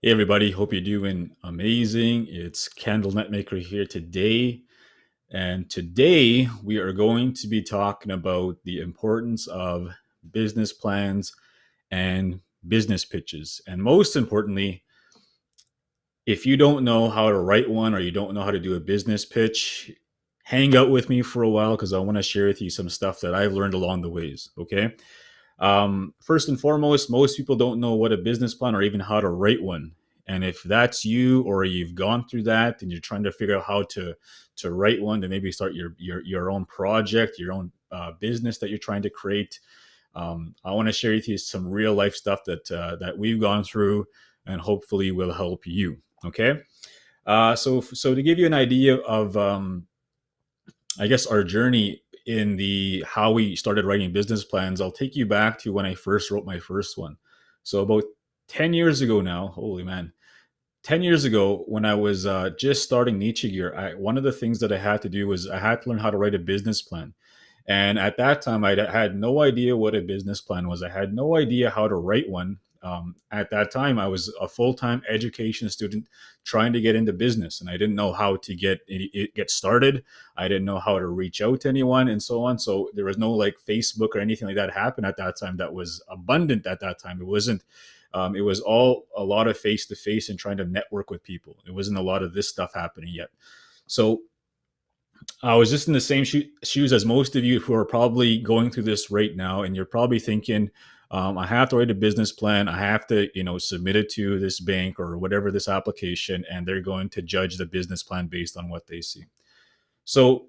Hey everybody, hope you're doing amazing. It's Candle Netmaker here today. And today we are going to be talking about the importance of business plans and business pitches. And most importantly, if you don't know how to write one or you don't know how to do a business pitch, hang out with me for a while because I want to share with you some stuff that I've learned along the ways. Okay. First and foremost, most people don't know what a business plan or even how to write one. And if that's you, or you've gone through that and you're trying to figure out how to write one to maybe start your own project, your own business that you're trying to create, I want to share with you some real life stuff that we've gone through, and hopefully will help you. Okay, so to give you an idea of I guess our journey in the how we started writing business plans, I'll take you back to when I first wrote my first one. So about 10 years ago now, holy man, 10 years ago when I was just starting Nietzsche Gear, one of the things that I had to do was I had to learn how to write a business plan. And at that time, I had no idea what a business plan was. I had no idea how to write one. At that time, I was a full time education student trying to get into business, and I didn't know how to get started. I didn't know how to reach out to anyone, and so on. So there was no like Facebook or anything like that happen at that time that was abundant at that time. It wasn't. It was all a lot of face to face and trying to network with people. It wasn't a lot of this stuff happening yet. So I was just in the same shoes as most of you who are probably going through this right now, and you're probably thinking, "I have to write a business plan. I have to, submit it to this bank or whatever this application, and they're going to judge the business plan based on what they see." So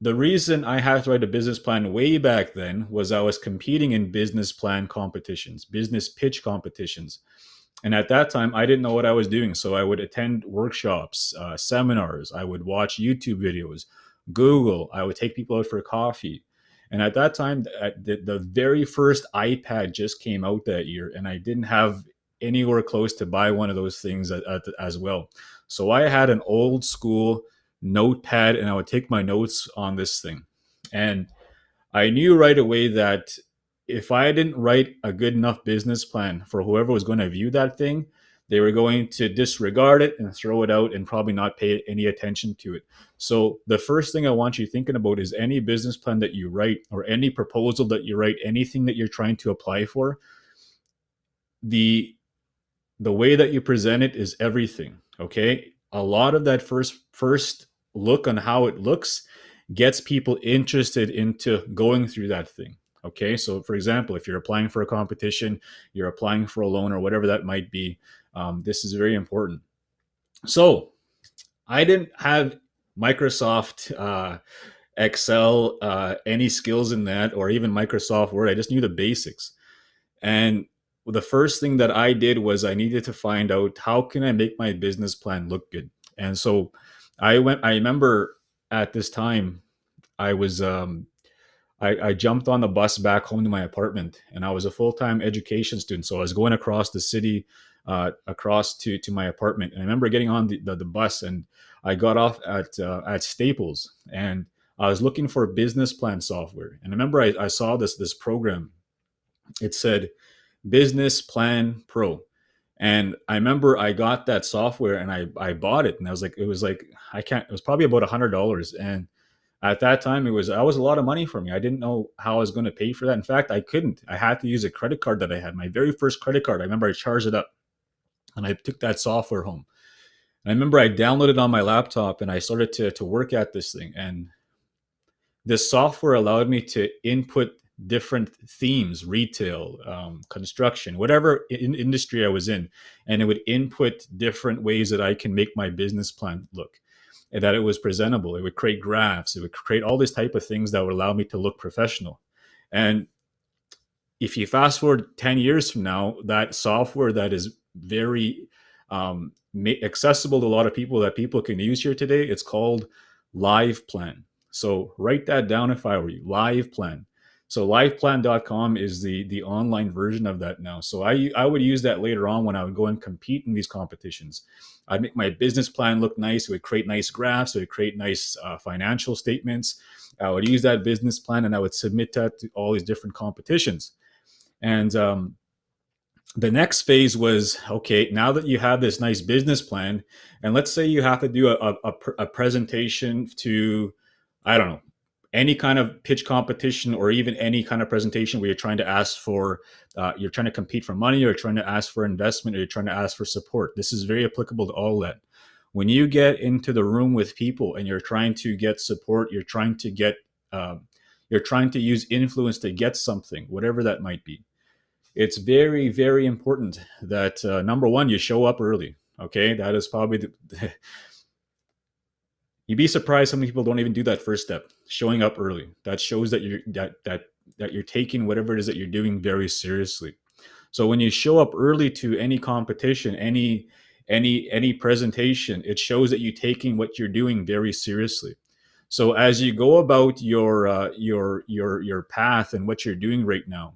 the reason I had to write a business plan way back then was I was competing in business plan competitions, business pitch competitions. And at that time, I didn't know what I was doing. So I would attend workshops, seminars, I would watch YouTube videos, Google, I would take people out for coffee. And at that time, the very first iPad just came out that year, and I didn't have anywhere close to buy one of those things as well. So I had an old school notepad, and I would take my notes on this thing. And I knew right away that if I didn't write a good enough business plan for whoever was going to view that thing, they were going to disregard it and throw it out and probably not pay any attention to it. So, the first thing I want you thinking about is any business plan that you write or any proposal that you write, anything that you're trying to apply for, the the way that you present it is everything. Okay, a lot of that first look on how it looks gets people interested into going through that thing. Okay, so for example, if you're applying for a competition, you're applying for a loan or whatever that might be, this is very important. So I didn't have Microsoft Excel, any skills in that, or even Microsoft Word. I just knew the basics. And the first thing that I did was I needed to find out how can I make my business plan look good. And so I remember at this time I was I jumped on the bus back home to my apartment, and I was a full-time education student. So I was going across the city, across to my apartment. And I remember getting on the bus, and I got off at Staples, and I was looking for business plan software. And I remember I saw this program. It said Business Plan Pro. And I remember I got that software and I bought it, and I was like, it was like, I can't, it was probably about $100. And at that time, that was a lot of money for me. I didn't know how I was going to pay for that. In fact, I couldn't. I had to use a credit card that I had, my very first credit card. I remember I charged it up and I took that software home. And I remember I downloaded it on my laptop and I started to work at this thing. And this software allowed me to input different themes, retail, construction, whatever industry I was in, and it would input different ways that I can make my business plan look, and that it was presentable. It would create graphs, it would create all these type of things that would allow me to look professional. And if you fast forward 10 years from now, that software that is very accessible to a lot of people that people can use here today, it's called Live Plan. So write that down if I were you. Live Plan. So liveplan.com is the online version of that now. So I would use that later on when I would go and compete in these competitions. I'd make my business plan look nice. It would create nice graphs. It would create nice financial statements. I would use that business plan and I would submit that to all these different competitions. And The next phase was, okay, now that you have this nice business plan, and let's say you have to do a presentation to, I don't know, any kind of pitch competition, or even any kind of presentation where you're trying to ask for, you're trying to compete for money, or you're trying to ask for investment, or you're trying to ask for support. This is very applicable to all that. When you get into the room with people and you're trying to get support, you're trying to get, you're trying to use influence to get something, whatever that might be. It's very, very important that, number one, you show up early. Okay, that is probably you'd be surprised how many people don't even do that first step, showing up early. That shows that you're taking whatever it is that you're doing very seriously. So when you show up early to any competition, any presentation, it shows that you're taking what you're doing very seriously. So as you go about your path and what you're doing right now,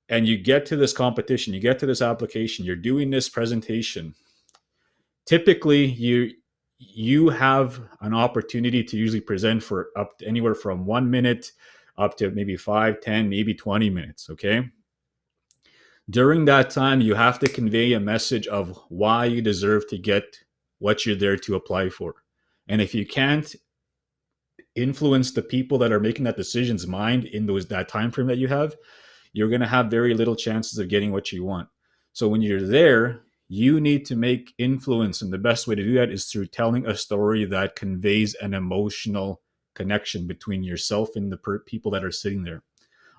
and you get to this competition, you get to this application, you're doing this presentation, typically you have an opportunity to usually present for up to anywhere from 1 minute up to maybe 5, 10, maybe 20 minutes. Okay, during that time you have to convey a message of why you deserve to get what you're there to apply for. And if you can't influence the people that are making that decision's mind in that time frame that you have, you're going to have very little chances of getting what you want. So when you're there, you need to make influence. And the best way to do that is through telling a story that conveys an emotional connection between yourself and the people that are sitting there.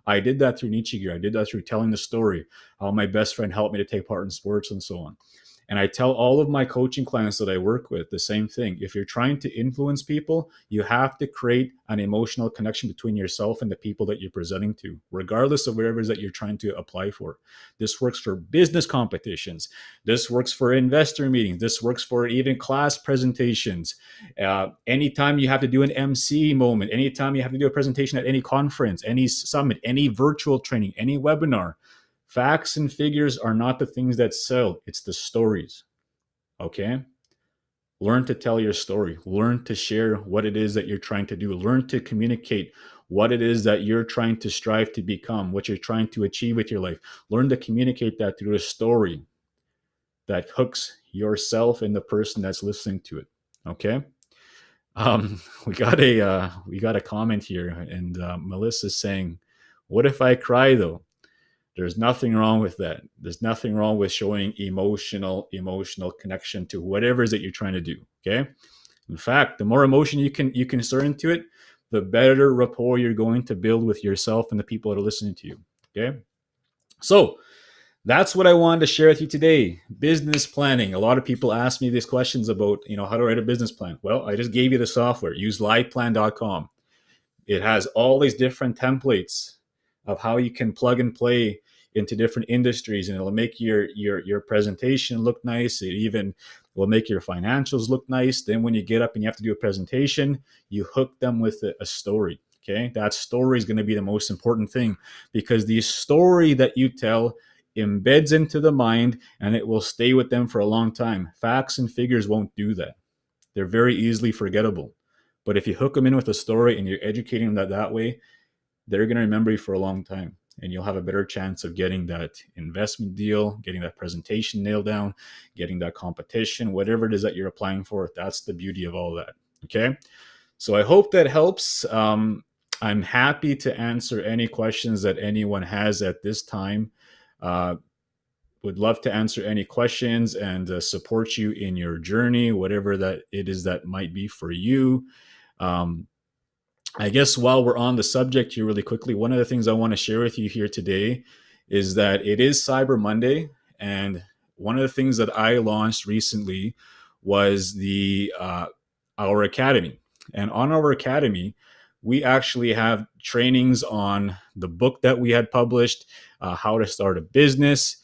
I did that through Nichigear. I did that through telling the story, how my best friend helped me to take part in sports and so on. And I tell all of my coaching clients that I work with the same thing. If you're trying to influence people, you have to create an emotional connection between yourself and the people that you're presenting to, regardless of whatever it is that you're trying to apply for. This works for business competitions. This works for investor meetings. This works for even class presentations. Anytime you have to do an MC moment, anytime you have to do a presentation at any conference, any summit, any virtual training, any webinar, facts and figures are not the things that sell. It's the stories. Okay? Learn to tell your story. Learn to share what it is that you're trying to do. Learn to communicate what it is that you're trying to strive to become, what you're trying to achieve with your life. Learn to communicate that through a story that hooks yourself and the person that's listening to it. Okay? We got a comment here, and Melissa's saying, "What if I cry though?" There's nothing wrong with that. There's nothing wrong with showing emotional connection to whatever it is that you're trying to do. Okay. In fact, the more emotion you can stir into it, the better rapport you're going to build with yourself and the people that are listening to you. Okay. So that's what I wanted to share with you today. Business planning. A lot of people ask me these questions about, how to write a business plan. Well, I just gave you the software. Use liveplan.com. It has all these different templates of how you can plug and play into different industries, and it'll make your presentation look nice. It even will make your financials look nice. Then when you get up and you have to do a presentation, you hook them with a story. Okay, that story is going to be the most important thing, because the story that you tell embeds into the mind and it will stay with them for a long time. Facts and figures won't do that. They're very easily forgettable. But if you hook them in with a story and you're educating them that way, they're going to remember you for a long time, and you'll have a better chance of getting that investment deal, getting that presentation nailed down, getting that competition, whatever it is that you're applying for. That's the beauty of all that. Okay. So I hope that helps. I'm happy to answer any questions that anyone has at this time. Would love to answer any questions and support you in your journey, whatever that it is that might be for you. I guess while we're on the subject here really quickly, one of the things I want to share with you here today is that it is Cyber Monday. And one of the things that I launched recently was our academy. And on our academy, we actually have trainings on the book that we had published, how to start a business.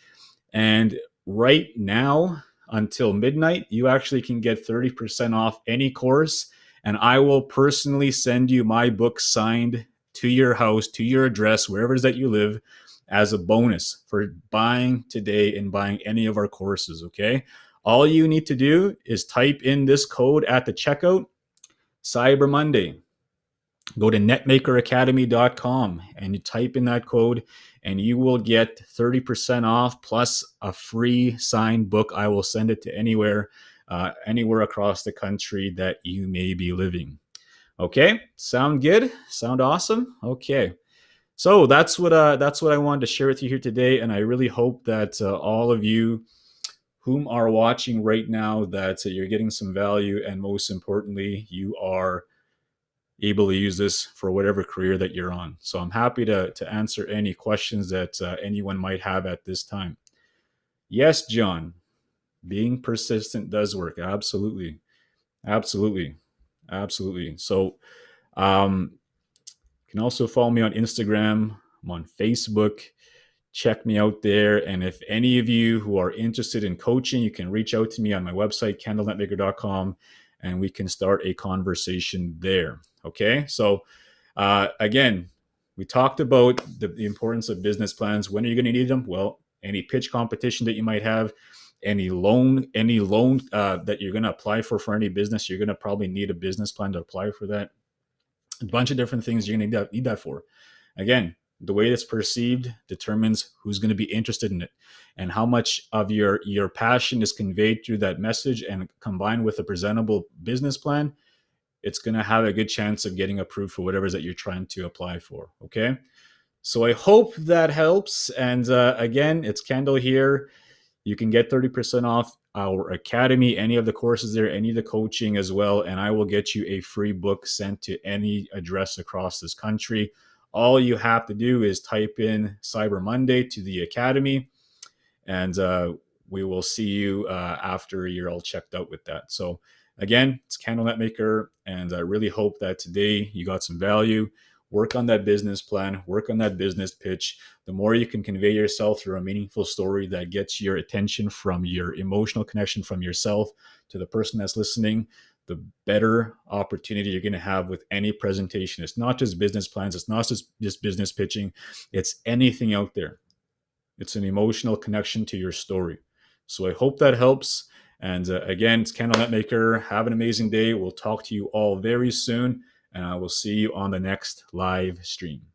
And right now, until midnight, you actually can get 30% off any course. And I will personally send you my book signed to your house, to your address, wherever it is that you live, as a bonus for buying today and buying any of our courses. Okay. All you need to do is type in this code at the checkout, Cyber Monday. Go to netmakeracademy.com and you type in that code, and you will get 30% off plus a free signed book. I will send it to anywhere across the country that you may be living. Okay, sound good? Sound awesome? Okay. So that's what I wanted to share with you here today, and I really hope that all of you whom are watching right now, that you're getting some value, and most importantly, you are able to use this for whatever career that you're on. So I'm happy to answer any questions that anyone might have at this time. Yes, John, being persistent does work. Absolutely, absolutely, absolutely. So you can also follow me on Instagram. I'm on Facebook. Check me out there. And if any of you who are interested in coaching, you can reach out to me on my website, candlenetmaker.com, and we can start a conversation there. Okay. So, again, we talked about the importance of business plans. When are you going to need them? Well, any pitch competition that you might have, any loan that you're going to apply for any business, you're going to probably need a business plan to apply for that. A bunch of different things you're going to need that for. Again, the way it's perceived determines who's going to be interested in it, and how much of your passion is conveyed through that message, and combined with a presentable business plan, it's going to have a good chance of getting approved for whatever it is that you're trying to apply for. Okay. So I hope that helps. And again, it's Kendall here. You can get 30% off our academy, any of the courses there, any of the coaching as well. And I will get you a free book sent to any address across this country. All you have to do is type in Cyber Monday to the academy, and we will see you after you're all checked out with that. So again, it's Candle Netmaker, and I really hope that today you got some value. Work on that business plan, work on that business pitch. The more you can convey yourself through a meaningful story that gets your attention from your emotional connection from yourself to the person that's listening, the better opportunity you're going to have with any presentation. It's not just business plans. It's not just business pitching. It's anything out there. It's an emotional connection to your story. So I hope that helps. And again, it's Candle Netmaker. Have an amazing day. We'll talk to you all very soon, and I will see you on the next live stream.